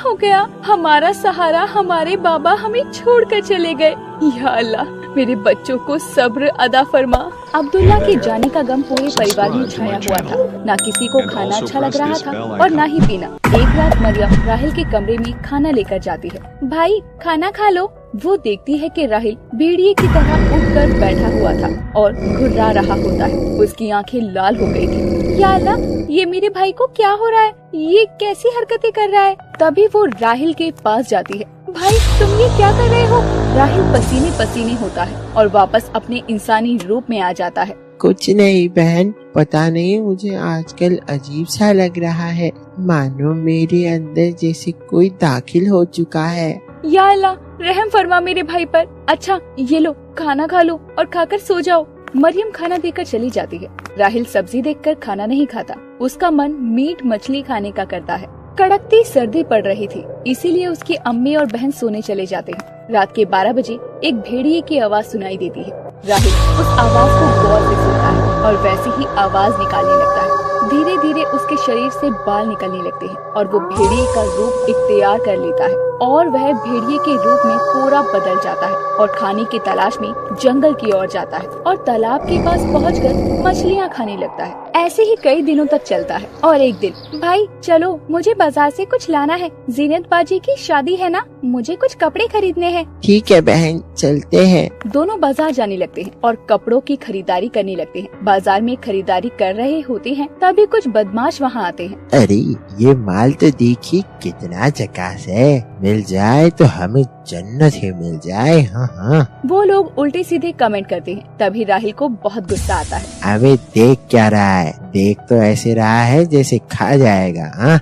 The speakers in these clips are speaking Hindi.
हो गया? हमारा सहारा हमारे बाबा हमें छोड़कर चले गए। या अल्लाह, मेरे बच्चों को सब्र अदा फरमा। अब्दुल्ला के जाने का गम पूरे परिवार में छाया हुआ था। ना किसी को खाना अच्छा लग रहा था और ना ही पीना। एक रात मरियम राहिल के कमरे में खाना लेकर जाती है। भाई खाना खा लो। वो देखती है कि राहिल भेड़िए की तरह उठकर बैठा हुआ था और घुर्रा रहा होता है। उसकी आंखें लाल हो गई थी। या अल्लाह, ये मेरे भाई को क्या हो रहा है? ये कैसी हरकतें कर रहा है? तभी वो राहिल के पास जाती है। भाई तुम ये क्या कर रहे हो? राहिल पसीने पसीने होता है और वापस अपने इंसानी रूप में आ जाता है। कुछ नहीं बहन, पता नहीं मुझे आजकल अजीब सा लग रहा है, मानो मेरे अंदर जैसे कोई दाखिल हो चुका है। या अल्लाह, रहम फरमा मेरे भाई पर। अच्छा ये लो, खाना खा लो और खाकर सो जाओ। मरियम खाना देकर चली जाती है। राहिल सब्जी देखकर खाना नहीं खाता। उसका मन मीट मछली खाने का करता है। कड़कती सर्दी पड़ रही थी, इसीलिए उसकी अम्मी और बहन सोने चले जाते हैं। रात के 12 बजे एक भेड़िए की आवाज सुनाई देती है। राहिल उस आवाज को गौर से सुनता है और वैसी ही आवाज निकालने लगता है। धीरे धीरे उसके शरीर से बाल निकलने लगते हैं और वो भेड़िए का रूप इख्तियार कर लेता है और वह भेड़िए के रूप में पूरा बदल जाता है और खाने की तलाश में जंगल की ओर जाता है और तालाब के पास पहुंचकर मछलियां खाने लगता है। ऐसे ही कई दिनों तक चलता है और एक दिन, भाई चलो मुझे बाजार से कुछ लाना है, जीनत बाजी की शादी है ना, मुझे कुछ कपड़े खरीदने हैं। ठीक है बहन, चलते हैं। दोनों बाजार जाने लगते हैं और कपड़ों की खरीदारी करने लगते हैं। बाजार में खरीदारी कर रहे होते हैं तभी कुछ बदमाश वहाँ आते हैं। अरे ये माल तो देखिए कितना झकास है, मिल जाए तो हमें जन्नत ही मिल जाए। हाँ हाँ। वो लोग उल्टे सीधे कमेंट करते हैं। तभी राहिल को बहुत गुस्सा आता है। अबे देख क्या रहा है? देख तो ऐसे रहा है जैसे खा जाएगा। हाँ?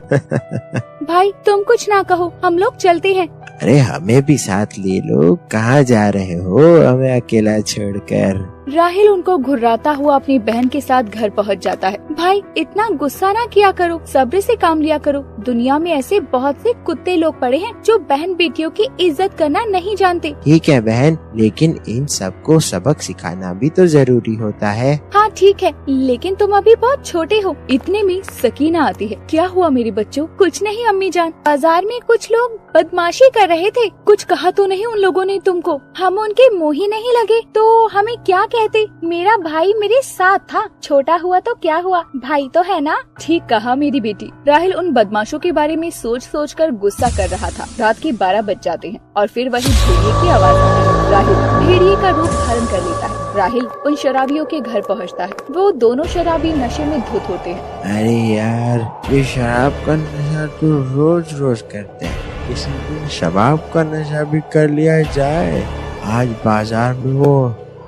भाई तुम कुछ ना कहो, हम लोग चलते हैं। अरे हमें भी साथ ले लो, कहाँ जा रहे हो हमें अकेला छोड़कर? राहिल उनको घुर्राता हुआ अपनी बहन के साथ घर पहुंच जाता है। भाई इतना गुस्सा ना किया करो, सब्र से काम लिया करो। दुनिया में ऐसे बहुत से कुत्ते लोग पड़े हैं जो बहन बेटियों की इज्जत करना नहीं जानते। ठीक है बहन, लेकिन इन सबको सबक सिखाना भी तो जरूरी होता है। हाँ ठीक है, लेकिन तुम अभी बहुत छोटे हो। इतने में सकीना आती है। क्या हुआ मेरे बच्चों? कुछ नहीं अम्मी जान, बाजार में कुछ लोग बदमाशी कर रहे थे। कुछ कहा तो नहीं उन लोगों ने तुमको? हम उनके मुँह ही नहीं लगे तो हमें क्या कहते? मेरा भाई मेरे साथ था, छोटा हुआ तो क्या हुआ, भाई तो है ना। ठीक कहा मेरी बेटी। राहिल उन बदमाशों के बारे में सोच सोच कर गुस्सा कर रहा था। रात के 12 बज जाते हैं और फिर वही भेड़िए की आवाज आती है। राहिल भेड़िए का रूप धारण कर लेता है। राहिल उन शराबियों के घर पहुंचता है। वो दोनों शराबी नशे में धुत होते हैं। अरे यार, ये शराब का नशा तो रोज रोज करते हैं, किसी दिन शराब का नशा भी कर लिया जाए। आज बाजार में वो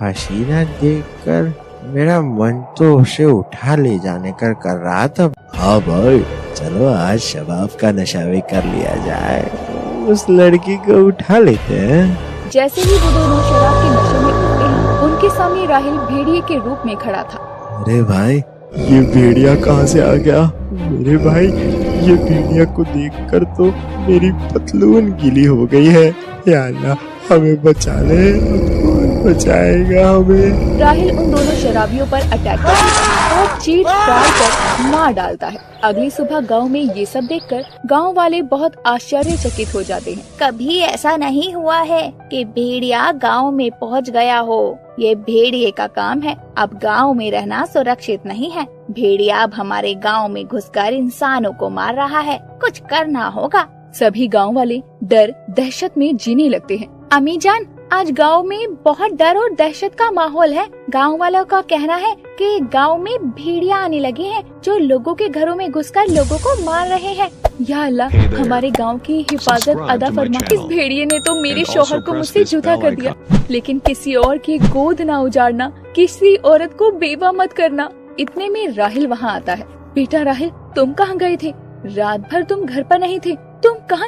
हसीना देखकर मेरा मन तो उसे उठा ले जाने कर रहा था। हाँ भाई, चलो आज शराब का नशा भी कर लिया जाए, उस लड़की को उठा लेते हैं। जैसे ही वो दोनों शराब के नशे में उठते हैं, उनके सामने राहिल भेड़िए के रूप में खड़ा था। अरे भाई, ये भेड़िया कहाँ से आ गया? मेरे भाई, ये भेड़िया को देखकर तो मेरी पतलून गीली हो गई है। या अल्लाह, हमें बचा ले, कौन बचाएगा हमें? राहिल उन दोनों शराबियों पर अटैक करता है और चीर फाड़ कर मार डालता है। अगली सुबह गांव में ये सब देखकर गांव वाले बहुत आश्चर्यचकित हो जाते हैं। कभी ऐसा नहीं हुआ है कि भेड़िया गांव में पहुंच गया हो। ये भेड़िए का काम है, अब गांव में रहना सुरक्षित नहीं है। भेड़िया अब हमारे गांव में घुसकर इंसानों को मार रहा है, कुछ करना होगा। सभी गांव वाले डर दहशत में जीने लगते हैं। अम्मी जान, आज गांव में बहुत डर और दहशत का माहौल है। गांव वालों का कहना है कि गांव में भेड़िया आने लगे हैं जो लोगों के घरों में घुसकर लोगों को मार रहे हैं। या अल्लाह, हमारे गांव की हिफाजत अदा फरमा। इस भेड़िए ने तो मेरे शौहर को मुझसे जुदा कर दिया, लेकिन किसी और की गोद ना उजाड़ना, किसी औरत को बेवा मत करना। इतने में राहिल वहाँ आता है। बेटा राहिल, तुम कहाँ गए थे? रात भर तुम घर पर नहीं थे, तुम कहाँ